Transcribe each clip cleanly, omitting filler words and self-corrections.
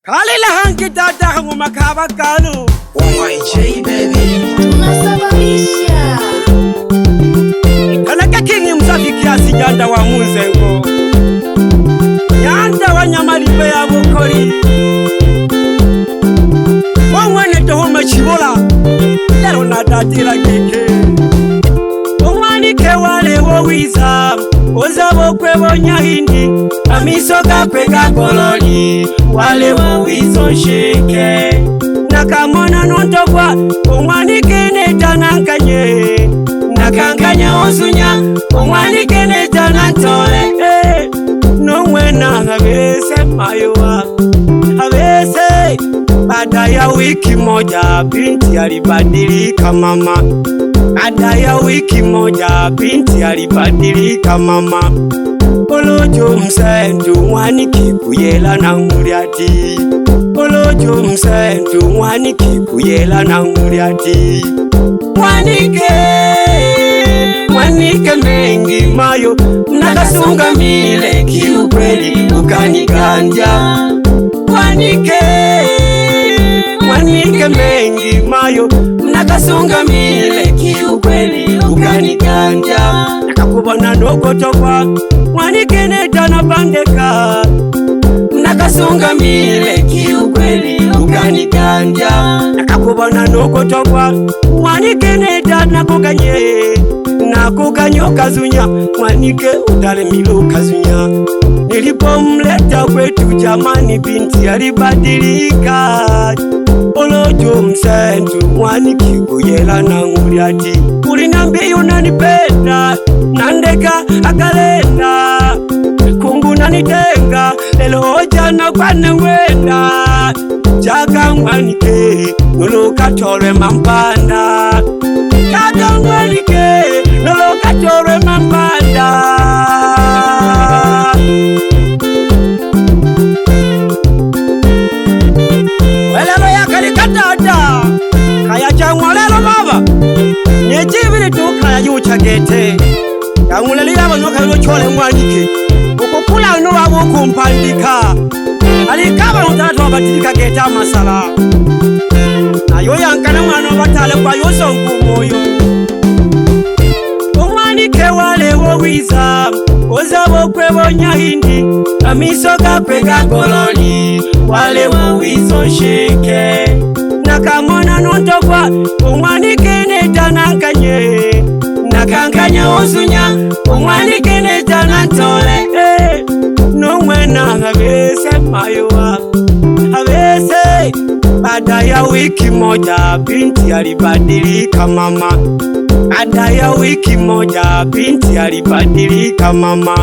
Kalila hangi dada hangu makaba kalu. YJ baby tunasababisha Kanaka kingi msafi kiasi janda wa muzengo. Nyanda wa nyamalipe ya bukori. Mwene tohoma chibola. Lero na datila kike. Omwani ke wale wowiza. Ozabo kwe bonyahindi. Amisoka kwe kakololi. Wale wowizo shike. Nakamona nontokwa. Omwani kene tanankanye. Nakankanya osunya. Omwani kene tanantole. Nowena habese mayowa. Habese. Baada ya wiki moja binti alibadilika mama. Baada ya wiki moja binti alibadilika mama. Olojo msendu mwani kikuyela na nguriati. Olojo msendu mwani kikuyela na nguriati. Mwanike mengi mayo. Nakasunga mile kiukweli ukaniganja. Mwanike mengi mayo. Nakasunga mile kiukweli ukaniganja. Nakakubona nokotokwa. Mwanike netana bandeka. Nakasunga mile kiukweli ukaniganja. Nakakubona nokotokwa. Mwanike netana kuganye. Nakuganyo kazunya. Mwanike utale milo kazunya. Nilipomleta kwetu jamani binti alibadilika. Olojo msendu mwani kikuyela na nguriati. Ulinambia unanipenda nandeka akalenda. Kungu nanitenga lelo jana kwane wenda. Jaga mwanike nuluka tore mampanda. Jaga mwanike nuluka tore mampanda. Welelo ya kalikatata kaya changwalelo baba nyechibili tu kaya yuchagete yanguleli yaba noka yochole mwanike ukukula no wabo kumpandika alikaba notatu wabatilika geta masala nayo yankana mwana batale kwa yoso nkumoyo umwanike wale wowiza ozabo kwe bonyahindi amisoka kwe kakololi wale wowizo shike nakamona nontokwa umwanike netanankanye nakankanya osunya umwanike netanantole nomwena habese mayowa habese. Baada ya wiki moja binti alibadilika mama. Baada ya wiki moja binti alibadilika mama.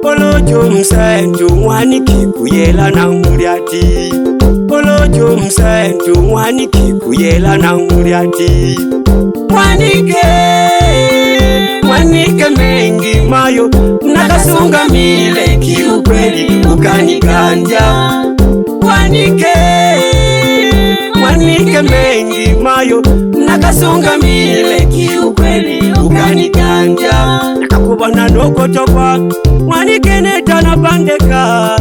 Olojo msendu mwani kikuyela na nguriati. Olojo msendu mwani kikuyela na nguriati. Mwanike mengi mayo. Nakasunga mile kiukweli ukaniganja. Mwanike mengi mayo. Nakasunga mile kiukweli ukaniganja. Nakakubona nokotokwa. Mwanike netana bandeka.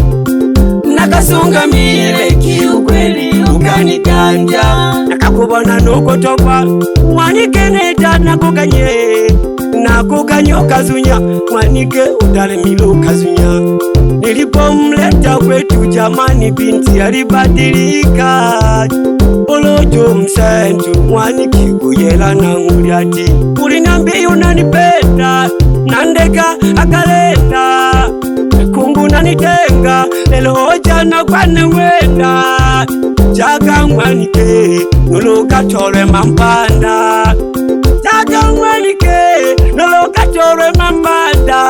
Nakasunga mile kiukweli ukaniganja. Nakakubona nokotokwa. Mwanike netana kuganye. Nakuganyo kazunya. Mwanike utale milo kazunya. Nilipomleta kwetu jamani binti alibadilika. Olojo msendu mwani kikuyela na nguriati. Ulinambia unanipenda nandeka akalenda. Kungu nanitenga lelo jana kwane wenda. Jaga mwanike nuluka tore mampanda. Jaga mwanike nuluka tore mampanda.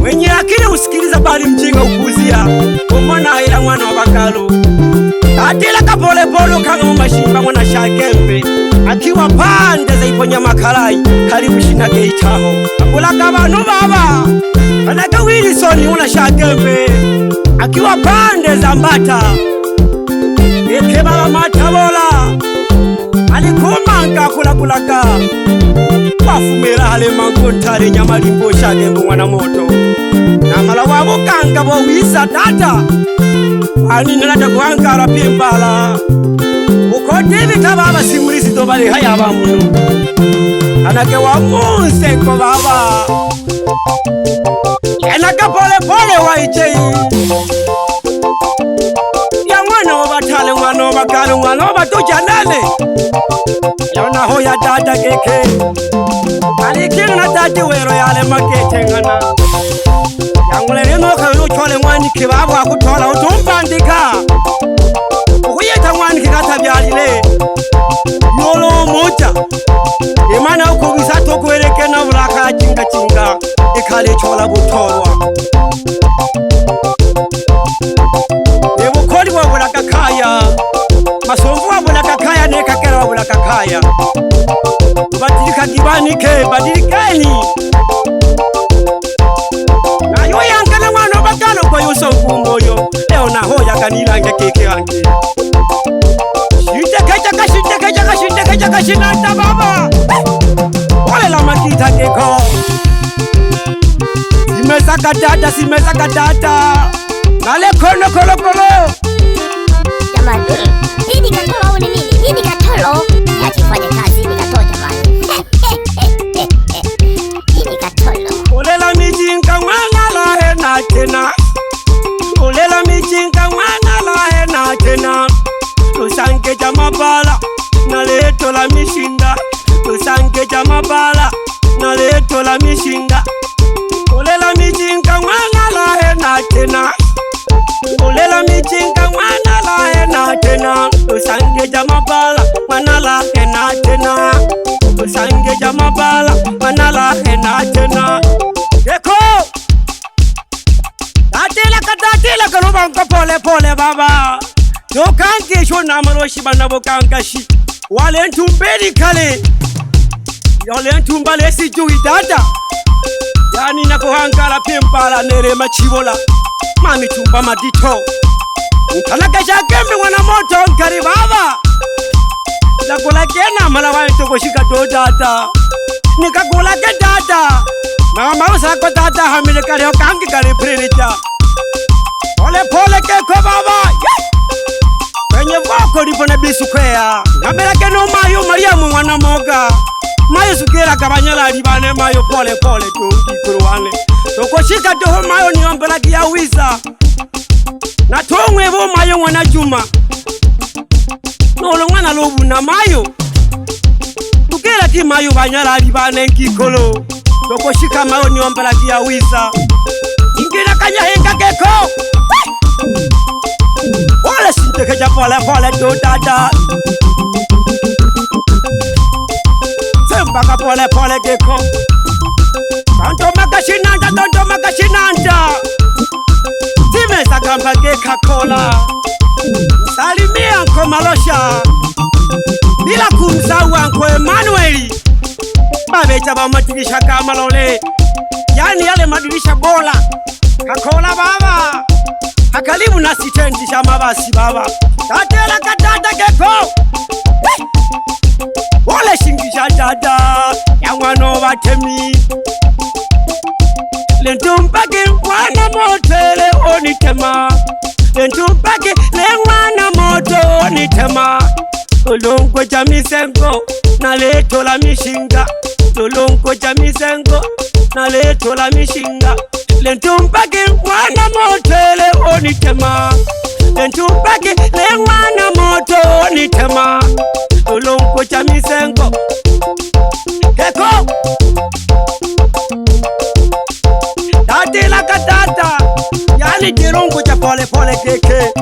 Wenye akili usikiliza bali mjinga ukuzia. Umona haila mwana wabakalo. Atila kapole polo kanga mumashimba mwana shakembe. Akiwa pande za iponya makalai. Karibu shina keitaho. Akulaka banu baba. Kanaka Wilson una shakembe. Akiwa pande za mbata. Eke baba matabola. Alikumanga kulakulaka. Wafumera hale mangontare nyamalimbo shakembe mwana moto. amala wabukanga bowisa tata ani nalata kuankara pimbala ukotivi tababa simulizi tobali haya bamuno anake wa munseko baba enaka pole pole wa ijei ya mwana wabatale mwana wabakale mwana wabatujanale yona hoya dada keke alikinu na dadi wero yale makete ngana yangule rino kayo chole mwani kibabu akutola utumpandika ukuyeta mwani kikatabyalile yolo moja imana ukubisa tokuwereke na bulaka chinga chinga ikale chola butorwa ebukoli bwa bulaka kaya masomvu wa bulaka kaya nekakera wa bulaka kaya badilika dibanike badilikeni na yo yankana mwana bakalo kwa yuso kumboyo leo na hoya kanilange keke yange shitekeja shinata baba wale la makita keko simeza katata nale kono kolo Jamani, hii ni katolo au ni nini? Hii ni katolo. Yachifanye kazi ni katolo jamani. Hii ni katolo. Olela mijinga mwana la hena tena. Olela mijinga mwana la hena tena. Tusange jamabala na leto la mishinda. Tusange jamabala na leto la mishinda. Olela mijinga mwana la hena tena. Olela mijinga mwana la hena tena. Tusange jamabala mwana la hena tena. Tusange jamabala mwana la hena tena. Eko Tatila kanubanka pole pole baba Yokange shona maroshi banabo kankashi Wale ntumbeli kale Yole ntumbale si juhi dada Yani nakuhankala pimpala nere machivola Mami tumba madito Nkanakasha kembe wana moto nkari baba Nakula kena malawa ntokoshika do dada Nikakula ke dada Mama usako dada hamile kare okangi kare pririta Pole pole keko baba Kwenye voko ripone bisukwea Nabela keno mayo mariamu mwana moga Mayo sukera kabanyala ribane mayo pole pole tu kikuruwane Tokoshika toho mayo niombela kia wiza Na tongwe vo mayo mwana juma Nolo mwana lobu na mayo Tukera ti mayo banyala ribane kikolo Tokoshika mayo niombela kia wiza Ingina kanya henga keko Wale sintekeja pole do dada Sembaka pole keko Tonto makashinanda Timesa kamba keka kola Salimia nko malosha Bila kumsau anko Emanueli Babecha ba madirisha kama lole Yani yale madirisha bola Kakola baba Hakalibu na sitendi shama basi baba Tatela katata keko Wale shingisha dada Yangwano watemi Lentumpake wana motele onitema Lentumpake le wana moto onitema Lolongo jamisengo na leto la mishinga Lolongo jamisengo na leto la mishinga Lentumpake wana motele onitema Lentumpake le wana moto onitema Lolongo jamisengo Keko Tatila katata Yani kirungu cha pole pole keke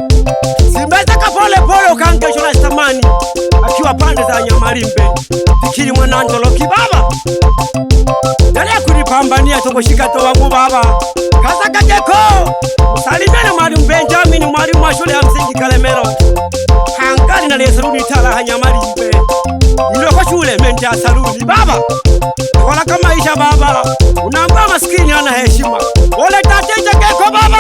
Simbeza ka pole pole ukange shula stamani Akiwa pande za Nyamarimbe Fikiri mwanandolo kibaba Dalea kunipambania tokoshika to wangu baba Kaza kakeko Salimene mwalimu Benjamin mwalimu wa shule ya msingi Kalemero Hankali na leseruni tala Hanyamarimbe Niloko shule mente ya saluni baba Wala kama isha baba Unamba maskini ana heshima Ole tateja keko baba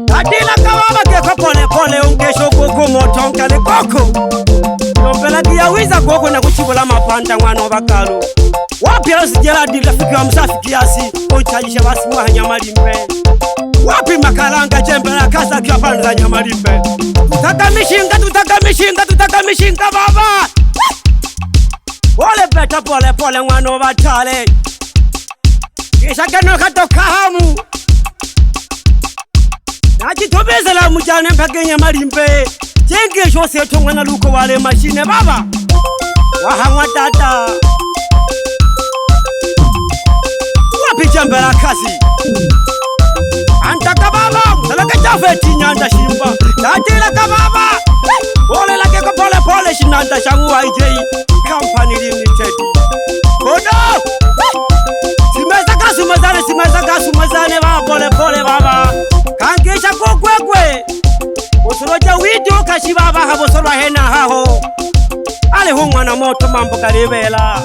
Tatila kababa keko pole pole ungesho koko motonka le koko Nopela kia wiza koko na kuchibola mapanda mwana bakalo Wapi Gerard rafiki wa msafi kiasi uchajisha basi mwa Nyamalimbe. Wapi Makalanga jembe la kaza kwa panda Nyamalimbe. Tutaka mishinga baba. Pole peta pole mwana batale. Kisha keno katoka hamu. Nachitobeza la mujane mpaka Nyamalimbe. Jenge shose tongwa na luko wale mashine baba. Wahamwa tata. Wapi jembe la kazi. Antaka baba, salaka jafeti nyanda shimba. Tatila ka baba. Pole lake ko pole shinanda shangu IJ Company Limited. Kodo. Simeza kasu mazane baba pole baba. Kankesha kwekwe. Osoroja widio kashi baba habo solo hena haho. Ale hongwa na moto mambo karibela.